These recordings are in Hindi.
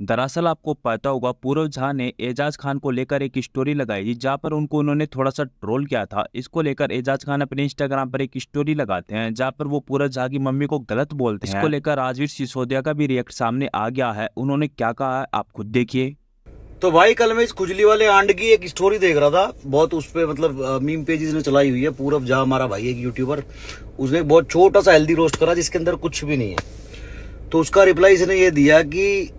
दरअसल आपको पता होगा, पूरव झा ने एजाज खान को लेकर एक स्टोरी लगाई थी जहां पर उनको उन्होंने थोड़ा सा ट्रोल किया था। इसको लेकर एजाज खान अपने इंस्टाग्राम पर एक स्टोरी लगाते हैं जहां पर वो पूरव झा की मम्मी को गलत बोलते हैं। इसको लेकर राजवीर सिसोदिया का भी रिएक्ट सामने आ गया है। उन्होंने क्या कहा है आप खुद देखिए। तो भाई कल मैं इस खुजली वाले आंड की एक स्टोरी देख रहा था, बहुत उस पे मतलब मीम पेजेस ने चलाई हुई है। पूरव झा हमारा भाई एक यूट्यूबर, उसने एक बहुत छोटा सा हेल्दी रोस्ट करा जिसके अंदर कुछ भी नहीं है। तो उसका रिप्लाई इसने ये दिया कि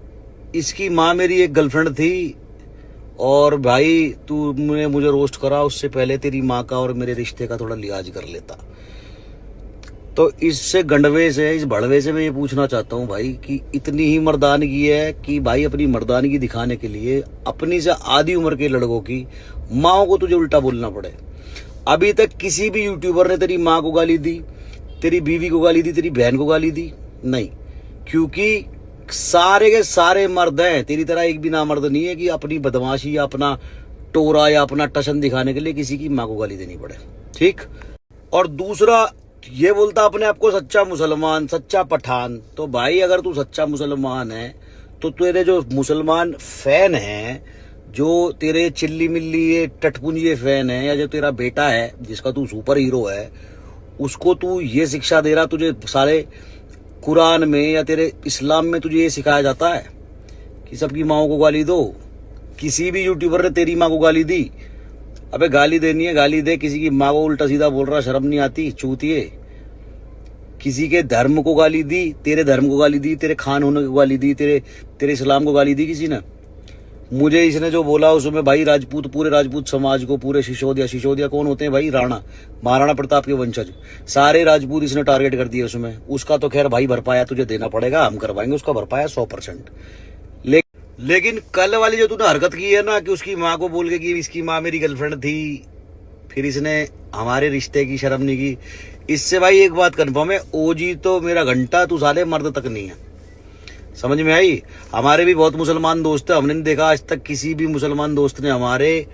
इसकी माँ मेरी एक गर्लफ्रेंड थी और भाई तूने मुझे रोस्ट करा, उससे पहले तेरी माँ का और मेरे रिश्ते का थोड़ा लिहाज कर लेता। तो इससे गंडवे से, इस भड़वे से मैं ये पूछना चाहता हूँ भाई कि इतनी ही मर्दानगी है कि भाई अपनी मर्दानगी दिखाने के लिए अपनी से आधी उम्र के लड़कों की माओ को तुझे उल्टा बोलना पड़े। अभी तक किसी भी यूट्यूबर ने तेरी माँ को गाली दी, तेरी बीवी को गाली दी, तेरी बहन को गाली दी नहीं, क्योंकि सारे के सारे मर्द हैं। तेरी तरह एक भी नामर्द नहीं है कि अपनी बदमाशी या अपना टोरा या अपना टशन दिखाने के लिए किसी की माँ को गाली देनी पड़े। ठीक। और दूसरा ये बोलता अपने आप को सच्चा मुसलमान, सच्चा पठान। तो भाई अगर तू सच्चा मुसलमान है तो तेरे जो मुसलमान फैन हैं, जो तेरे चिल्ली मिल्ली ये टटपुंजिए फैन है, या जो तेरा बेटा है जिसका तू सुपर हीरो है, उसको तू ये शिक्षा दे रहा, तुझे सारे कुरान में या तेरे इस्लाम में तुझे ये सिखाया जाता है कि सबकी माओ को गाली दो। किसी भी यूट्यूबर ने तेरी माँ को गाली दी, अबे गाली देनी है गाली दे। किसी की माँ को उल्टा सीधा बोल रहा, शर्म नहीं आती चूतिए। किसी के धर्म को गाली दी, तेरे धर्म को गाली दी, तेरे खान होने को गाली दी, तेरे इस्लाम को गाली दी किसी ने। मुझे इसने जो बोला उसमें भाई राजपूत, पूरे राजपूत समाज को, पूरे सिसोदिया कौन होते हैं भाई? राणा, महाराणा प्रताप के वंशज, सारे राजपूत इसने टारगेट कर दिए उसमें। उसका तो खैर भाई भरपाया तुझे देना पड़ेगा, हम करवाएंगे उसका भरपाया 100%। लेकिन कल वाली जो तूने हरकत की है ना कि उसकी माँ को बोल के कि इसकी माँ मेरी गर्लफ्रेंड थी, फिर इसने हमारे रिश्ते की शर्म नहीं की, इससे भाई एक बात कन्फर्म है, ओजी तो मेरा घंटा, तू साले मर्द तक नहीं है। समझ में आई? हमारे भी बहुत मुसलमान दोस्त है, हमने नहीं देखा आज तक किसी भी मुसलमान दोस्त ने हमारे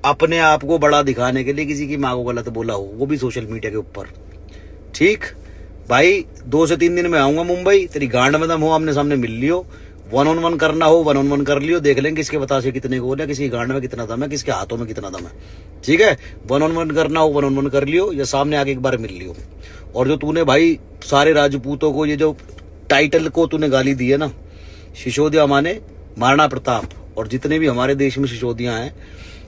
अपने आप को बड़ा दिखाने के लिए किसी की माँ को गलत बोला हो, वो भी सोशल मीडिया के ऊपर। ठीक भाई, 2 से 3 दिन में आऊंगा मुंबई, तेरी गांड में दम हो आमने सामने मिल लियो, 1-on-1 करना हो 1-on-1 कर लियो, देख लेंगे किसके बतासे कितने गोल है, किसी गांड में कितना दम है, किसके हाथों में कितना दम है। ठीक है, 1-on-1 करना हो 1-on-1 कर लियो, या सामने आके एक बार मिल लियो। और जो तूने भाई सारे राजपूतों को ये जो टाइटल को तूने गाली दी है ना, सिसोदिया माने महाराणा प्रताप, और जितने भी हमारे देश में सिसोदिया हैं,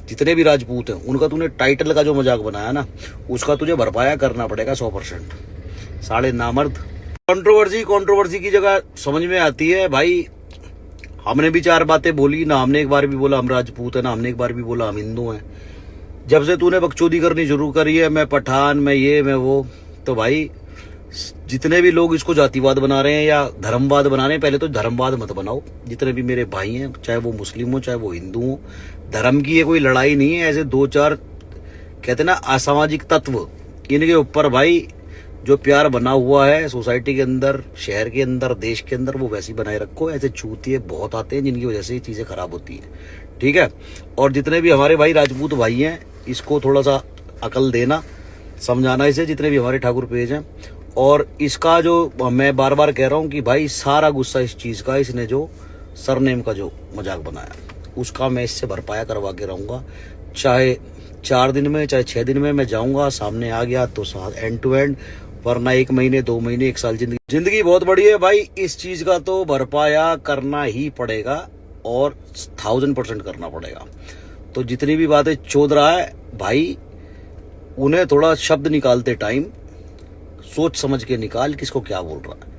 जितने भी राजपूत हैं, उनका तूने टाइटल का जो मजाक बनाया ना, उसका तुझे भरपाया करना पड़ेगा 100%। साले नामर्द। कंट्रोवर्सी की जगह समझ में आती है भाई, हमने भी 4 बातें बोली ना, हमने एक बार भी बोला हम राजपूत है ना, हमने एक बार भी बोला हम हिंदू हैं। जब से तूने बकचोदी करनी शुरू करी है, मैं पठान, मैं ये मैं वो, तो भाई जितने भी लोग इसको जातिवाद बना रहे हैं या धर्मवाद बना रहे हैं, पहले तो धर्मवाद मत बनाओ। जितने भी मेरे भाई हैं, चाहे वो मुस्लिम हो चाहे वो हिंदू हो, धर्म की ये कोई लड़ाई नहीं है। ऐसे 2-4 कहते ना असामाजिक तत्व, इनके ऊपर भाई जो प्यार बना हुआ है सोसाइटी के अंदर, शहर के अंदर, देश के अंदर, वो वैसे ही बनाए रखो। ऐसे चूतिए बहुत आते हैं जिनकी वजह से ये चीजें खराब होती है। ठीक है, और जितने भी हमारे भाई राजपूत भाई हैं, इसको थोड़ा सा अकल देना, समझाना इसे, जितने भी हमारे ठाकुर पेज हैं। और इसका जो मैं बार बार कह रहा हूँ कि भाई सारा गुस्सा इस चीज का, इसने जो सरनेम का जो मजाक बनाया, उसका मैं इससे भरपाया करवा के रहूंगा। चाहे 4 दिन में, चाहे 6 दिन में मैं जाऊंगा, सामने आ गया तो एंड टू एंड, वरना 1 महीने 2 महीने 1 साल, जिंदगी बहुत बड़ी है भाई। इस चीज का तो भरपाया करना ही पड़ेगा, और 1000% करना पड़ेगा। तो जितनी भी बातें चोद रहा है भाई, उन्हें थोड़ा शब्द निकालते टाइम सोच समझ के निकाल, किसको क्या बोल रहा है।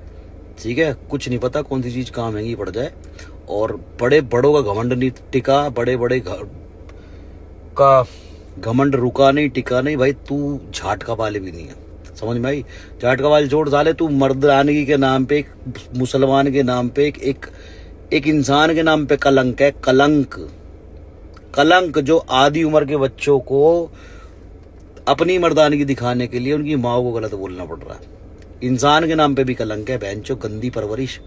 ठीक है, कुछ नहीं पता कौन सी चीज कहाँ महंगी पड़ जाए। और बड़े बड़ों का घमंड नहीं टिका, बड़े बड़े का घमंड रुका नहीं, टिका नहीं। भाई तू झाटका वाले भी नहीं है, समझ में आई? झाटका वाले छोड़ साले, तू मर्दानगी के नाम पे, एक मुसलमान के नाम पे, एक इंसान के नाम पे कलंक है। कलंक जो आधी उम्र के बच्चों को अपनी मर्दानगी दिखाने के लिए उनकी माँ को गलत बोलना पड़ रहा है। इंसान के नाम पे भी कलंक है, बहनचोद, गंदी परवरिश।